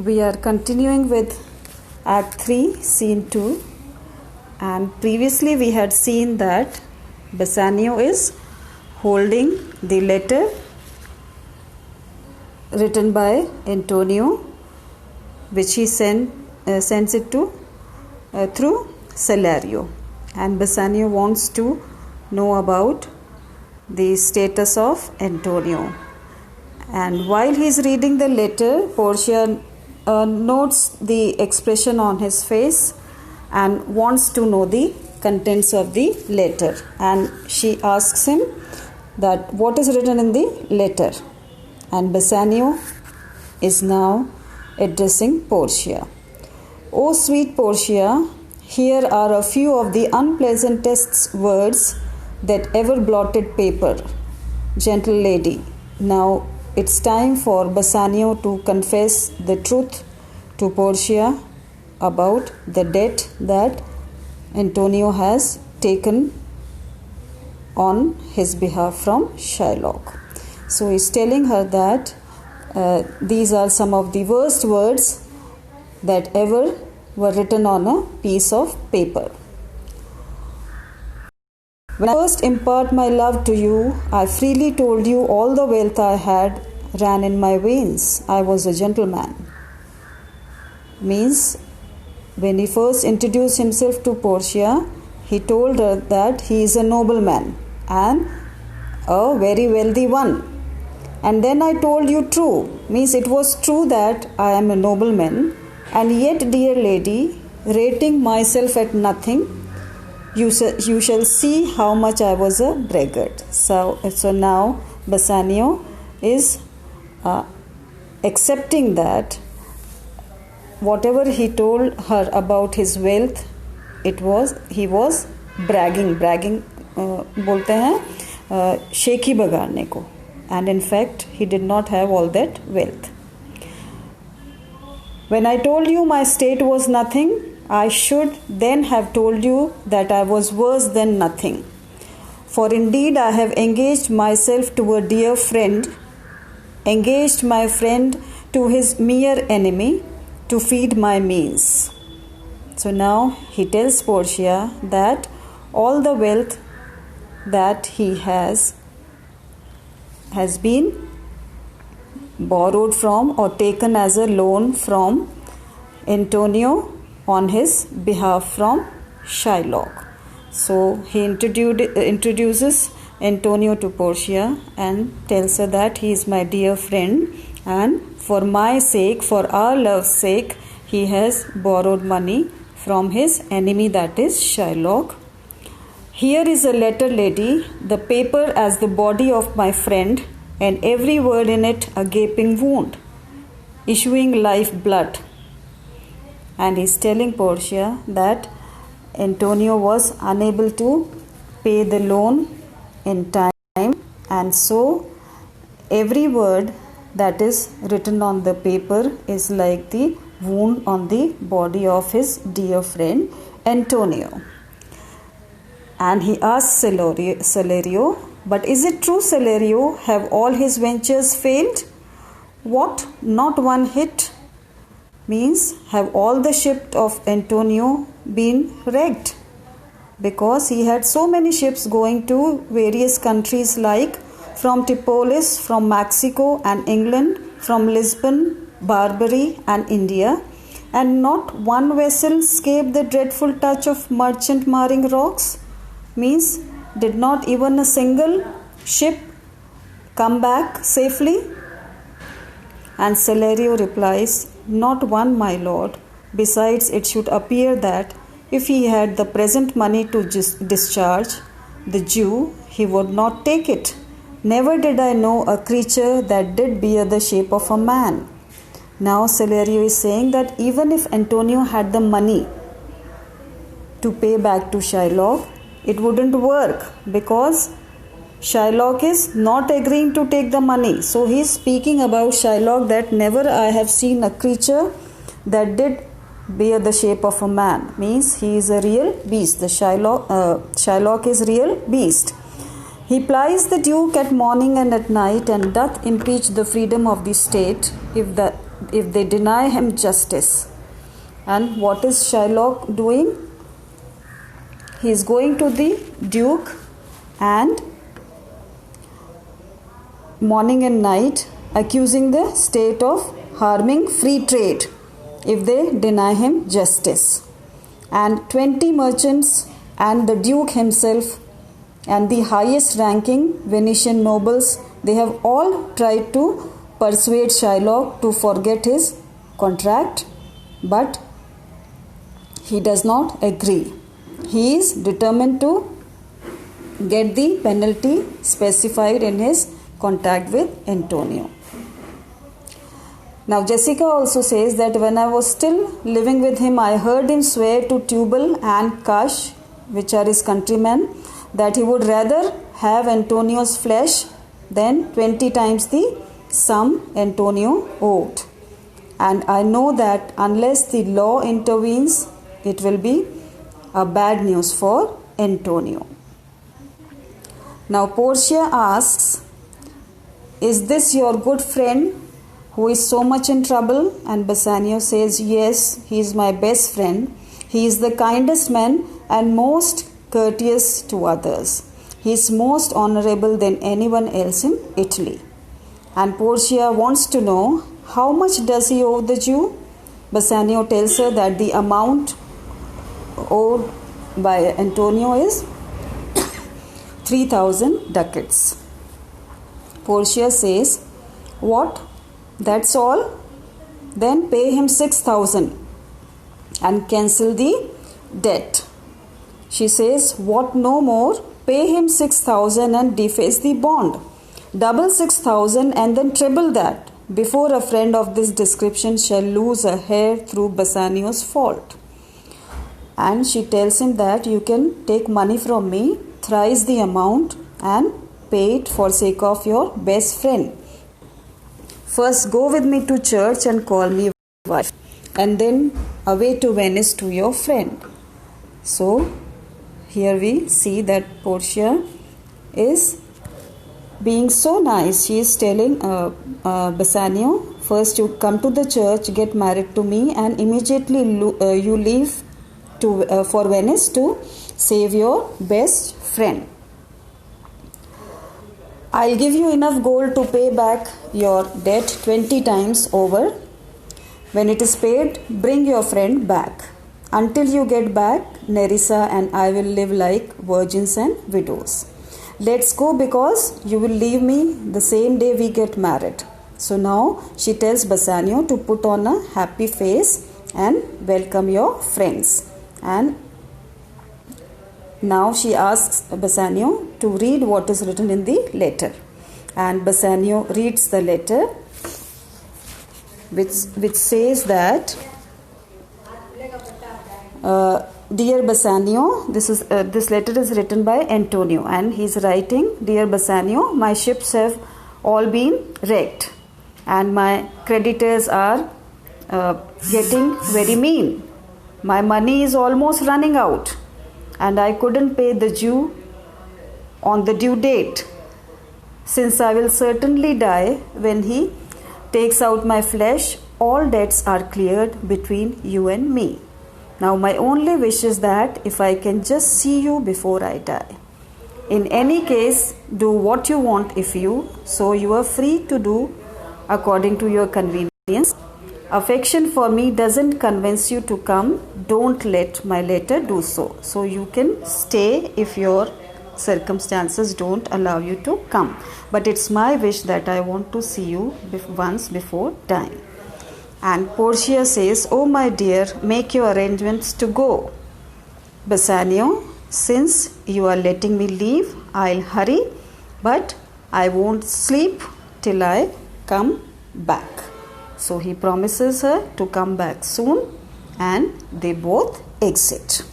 We are continuing with Act 3, Scene 2, and previously we had seen that Bassanio is holding the letter written by Antonio, which he sends it to through Salerio, and Bassanio wants to know about the status of Antonio. And while he is reading the letter, Portia notes the expression on his face and wants to know the contents of the letter, and she asks him that what is written in the letter, and Bassanio is now addressing Portia. "Oh sweet Portia, here are a few of the unpleasantest words that ever blotted paper. Gentle lady, now it's time for Bassanio to confess the truth to Portia about the debt that Antonio has taken on his behalf from Shylock." So he's telling her that these are some of the worst words that ever were written on a piece of paper. "When I first impart my love to you, I freely told you all the wealth I had ran in my veins. I was a gentleman." Means when he first introduced himself to Portia, he told her that he is a nobleman and a very wealthy one. "And then I told you true," means it was true that I am a nobleman, "and yet, dear lady, rating myself at nothing, you shall see how much I was a braggart." So now Bassanio is accepting that whatever he told her about his wealth, he was bragging बोलते हैं शेखी बगाड़ने को, and in fact he did not have all that wealth. "When I told you my state was nothing, I should then have told you that I was worse than nothing. For indeed I have engaged myself to a dear friend, engaged my friend to his mere enemy, to feed my means." So now he tells Portia that all the wealth that he has been borrowed from or taken as a loan from Antonio on his behalf from Shylock. So he introduces Antonio to Portia and tells her that he is my dear friend, and for my sake, for our love's sake, he has borrowed money from his enemy, that is Shylock. "Here is a letter, lady, the paper as the body of my friend, and every word in it a gaping wound, issuing life blood." And he's telling Portia that Antonio was unable to pay the loan in time, and so every word that is written on the paper is like the wound on the body of his dear friend Antonio. And he asks Salerio, "But is it true, Salerio? Have all his ventures failed?" "What? Not one hit?" Means have all the ships of Antonio been wrecked? Because he had so many ships going to various countries like from Tripolis, from Mexico and England, from Lisbon, Barbary and India, and not one vessel escaped the dreadful touch of merchant marring rocks? Means did not even a single ship come back safely? And Salerio replies, "Not one, my lord. Besides, it should appear that if he had the present money to discharge the Jew, he would not take it. Never did I know a creature that did bear the shape of a man." Now Salerio is saying that even if Antonio had the money to pay back to Shylock, it wouldn't work because Shylock is not agreeing to take the money. So he is speaking about Shylock that never I have seen a creature that did bear the shape of a man. Means he is a real beast. The Shylock is real beast. He plies the duke at morning and at night, and doth impeach the freedom of the state, if if they deny him justice. And what is Shylock doing? He is going to the Duke and morning and night accusing the state of harming free trade if they deny him justice. And 20 merchants and the Duke himself and the highest ranking Venetian nobles, they have all tried to persuade Shylock to forget his contract, but he does not agree. He is determined to get the penalty specified in his contract with Antonio. Now Jessica also says that when I was still living with him, I heard him swear to Tubal and Cash, which are his countrymen, that he would rather have Antonio's flesh than 20 times the sum Antonio owed. And I know that unless the law intervenes, it will be a bad news for Antonio. Now Portia asks, is this your good friend who is so much in trouble? And Bassanio says, yes, he is my best friend. He is the kindest man and most courteous to others. He is most honorable than anyone else in Italy. And Portia wants to know, how much does he owe the Jew? Bassanio tells her that the amount owed by Antonio is 3,000 ducats. Portia says, what? That's all? Then pay him 6,000 and cancel the debt. She says, what no more? Pay him 6,000 and deface the bond. Double 6,000 and then treble that, before a friend of this description shall lose a hair through Bassanio's fault. And she tells him that you can take money from me, thrice the amount, and pay it for sake of your best friend. First go with me to church and call me wife, and then away to Venice to your friend. So here we see that Portia is being so nice. She is telling Bassanio, first you come to the church, get married to me, and immediately you leave for Venice to save your best friend. I'll give you enough gold to pay back your debt 20 times over. When it is paid, bring your friend back. Until you get back, Nerissa and I will live like virgins and widows. Let's go, because you will leave me the same day we get married. So now she tells Bassanio to put on a happy face and welcome your friends. And now she asks Bassanio to read what is written in the letter. And Bassanio reads the letter, which says that, Dear Bassanio, this letter is written by Antonio, and he is writing, Dear Bassanio, my ships have all been wrecked and my creditors are getting very mean. My money is almost running out and I couldn't pay the Jew on the due date. Since I will certainly die when he takes out my flesh, all debts are cleared between you and me. Now my only wish is that if I can just see you before I die. In any case, do what you want so you are free to do according to your convenience. Affection for me doesn't convince you to come. Don't let my letter do so. So you can stay if your circumstances don't allow you to come. But it's my wish that I want to see you once before dying. And Portia says, oh my dear, make your arrangements to go. Bassanio, since you are letting me leave, I'll hurry, but I won't sleep till I come back. So he promises her to come back soon, and they both exit.